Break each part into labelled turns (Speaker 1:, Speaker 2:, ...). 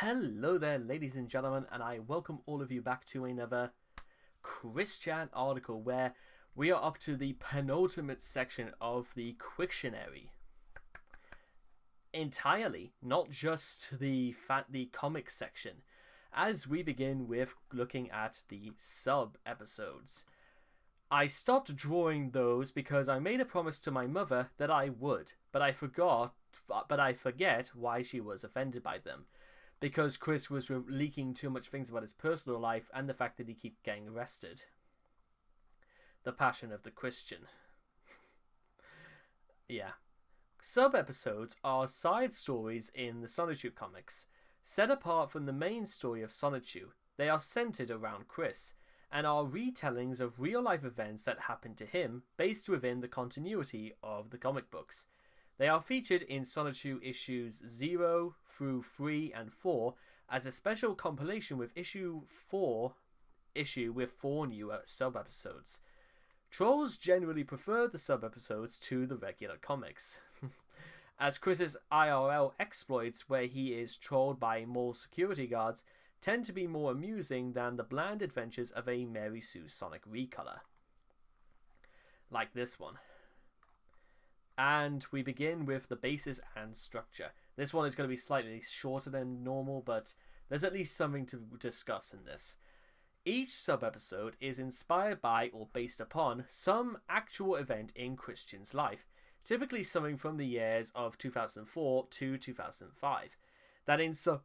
Speaker 1: Hello there, ladies and gentlemen, and I welcome all of you back to another Christian article where we are up to the penultimate section of the Cwictionary. Entirely, not just the comic section, as we begin with looking at the sub-episodes. I stopped drawing those because I made a promise to my mother that I would, but I forget why she was offended by them. Because Chris was leaking too much things about his personal life and the fact that he kept getting arrested. The passion of the Christian. Yeah. Sub-episodes are side stories in the Sonichu comics. Set apart from the main story of Sonichu, they are centered around Chris, and are retellings of real-life events that happened to him based within the continuity of the comic books. They are featured in Sonichu issues 0 through 3 and 4 as a special compilation with issue with 4 newer sub-episodes. Trolls generally prefer the sub-episodes to the regular comics, as Chris's IRL exploits where he is trolled by mall security guards tend to be more amusing than the bland adventures of a Mary Sue Sonic recolor. Like this one. And we begin with the basis and structure. This one is going to be slightly shorter than normal, but there's at least something to discuss in this. Each sub-episode is inspired by or based upon some actual event in Christian's life, typically something from the years of 2004 to 2005, that in some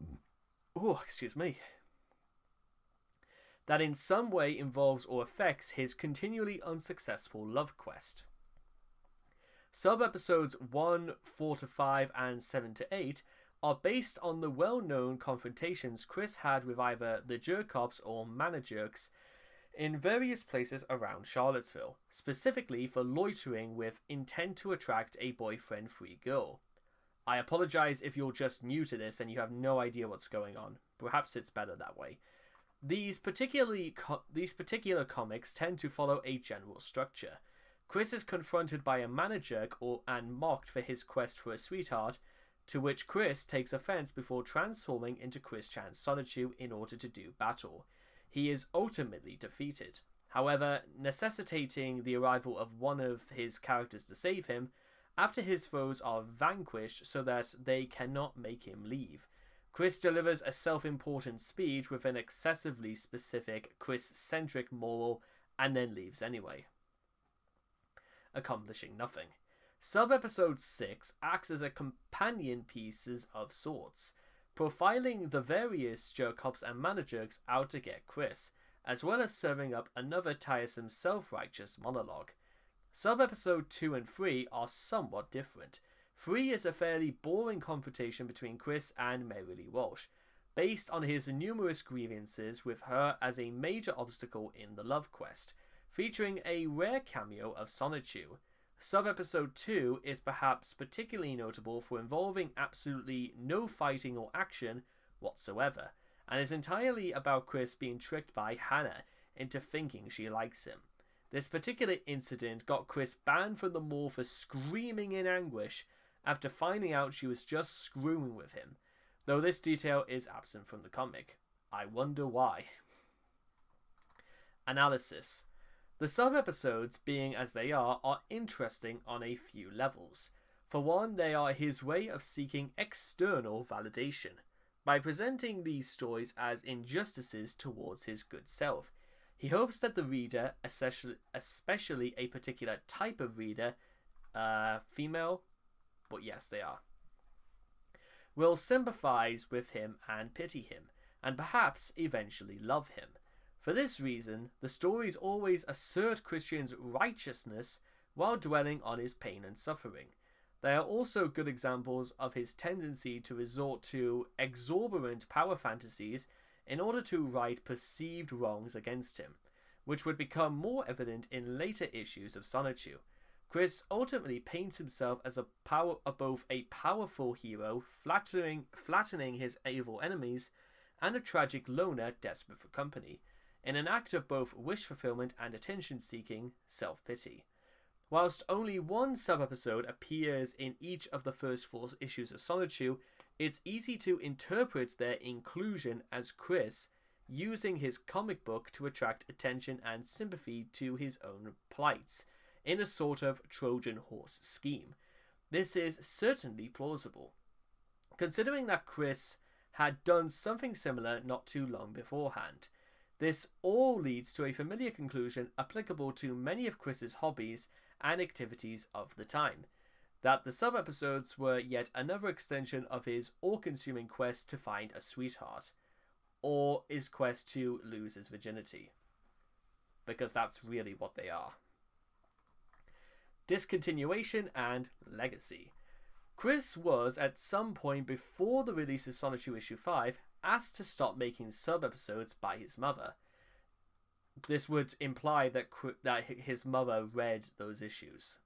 Speaker 1: way involves or affects his continually unsuccessful love quest. Sub-episodes 1, 4 to 5, and 7 to 8 are based on the well-known confrontations Chris had with either the Jerk-Cops or Mana-Jerks in various places around Charlottesville, specifically for loitering with intent to attract a boyfriend-free girl. I apologize if you're just new to this and you have no idea what's going on. Perhaps it's better that way. These particular comics tend to follow a general structure. Chris is confronted by a Mana-Jerk and mocked for his quest for a sweetheart, to which Chris takes offense before transforming into Chris Chan Sonichu in order to do battle. He is ultimately defeated, however, necessitating the arrival of one of his characters to save him, after his foes are vanquished so that they cannot make him leave. Chris delivers a self-important speech with an excessively specific Chris-centric moral and then leaves anyway, accomplishing nothing. Sub-episode 6 acts as a companion pieces of sorts, profiling the various Jerk-Cops and Mana-Jerks out to get Chris, as well as serving up another tiresome self-righteous monologue. Sub-episode 2 and 3 are somewhat different. 3 is a fairly boring confrontation between Chris and Mary Lee Walsh, based on his numerous grievances with her as a major obstacle in the love quest, featuring a rare cameo of Sonichu. Sub-episode 2 is perhaps particularly notable for involving absolutely no fighting or action whatsoever, and is entirely about Chris being tricked by Hannah into thinking she likes him. This particular incident got Chris banned from the mall for screaming in anguish after finding out she was just screwing with him, though this detail is absent from the comic. I wonder why. Analysis. The sub-episodes, being as they are interesting on a few levels. For one, they are his way of seeking external validation. By presenting these stories as injustices towards his good self, he hopes that the reader, especially a particular type of reader, female, but yes they are, will sympathize with him and pity him, and perhaps eventually love him. For this reason, the stories always assert Christian's righteousness while dwelling on his pain and suffering. They are also good examples of his tendency to resort to exorbitant power fantasies in order to right perceived wrongs against him, which would become more evident in later issues of Sonichu. Chris ultimately paints himself as both a powerful hero, flattening his evil enemies, and a tragic loner desperate for company, in an act of both wish fulfillment and attention-seeking self-pity. Whilst only one sub-episode appears in each of the first 4 issues of Sonichu, it's easy to interpret their inclusion as Chris using his comic book to attract attention and sympathy to his own plights, in a sort of Trojan horse scheme. This is certainly plausible, considering that Chris had done something similar not too long beforehand. This all leads to a familiar conclusion applicable to many of Chris's hobbies and activities of the time, that the sub-episodes were yet another extension of his all-consuming quest to find a sweetheart, or his quest to lose his virginity. Because that's really what they are. Discontinuation and legacy. Chris was, at some point before the release of Sonichu issue 5, asked to stop making sub-episodes by his mother. This would imply that his mother read those issues.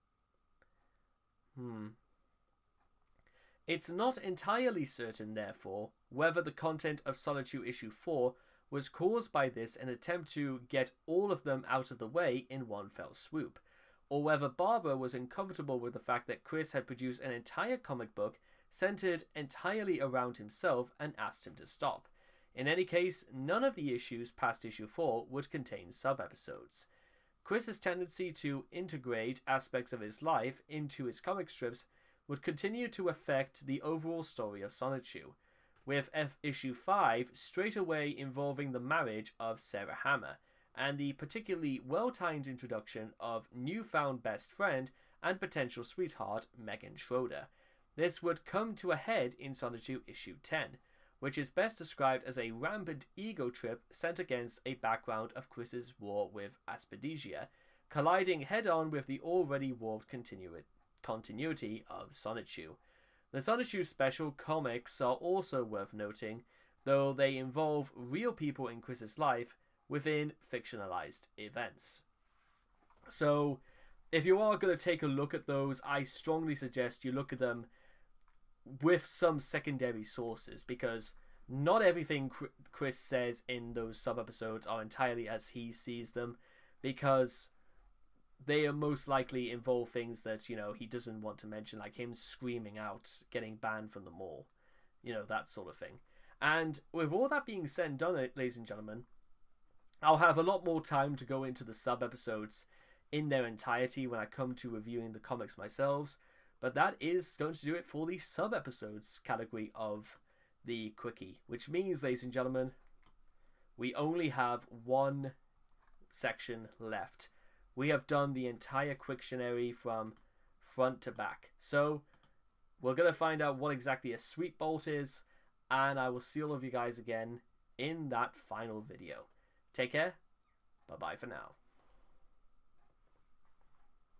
Speaker 1: It's not entirely certain, therefore, whether the content of Sonichu issue 4 was caused by this an attempt to get all of them out of the way in one fell swoop, or whether Barbara was uncomfortable with the fact that Chris had produced an entire comic book centered entirely around himself and asked him to stop. In any case, none of the issues past issue 4 would contain sub-episodes. Chris's tendency to integrate aspects of his life into his comic strips would continue to affect the overall story of Sonichu, with issue 5 straight away involving the marriage of Sarah Hammer, and the particularly well-timed introduction of newfound best friend and potential sweetheart Megan Schroeder. This would come to a head in Sonichu issue 10, which is best described as a rampant ego trip set against a background of Chris's war with Asphodesia, colliding head-on with the already warped continuity of Sonichu. The Sonichu special comics are also worth noting, though they involve real people in Chris's life within fictionalized events. So, if you are going to take a look at those, I strongly suggest you look at them with some secondary sources, because not everything Chris says in those sub-episodes are entirely as he sees them, because they are most likely involve things that, he doesn't want to mention, like him screaming out, getting banned from the mall, that sort of thing. And with all that being said and done, ladies and gentlemen, I'll have a lot more time to go into the sub-episodes in their entirety when I come to reviewing the comics myself, but that is going to do it for the sub-episodes category of the Quickie, which means, ladies and gentlemen, we only have one section left. We have done the entire Quictionary from front to back. So, we're going to find out what exactly a sweet bolt is, and I will see all of you guys again in that final video. Take care. Bye-bye for now.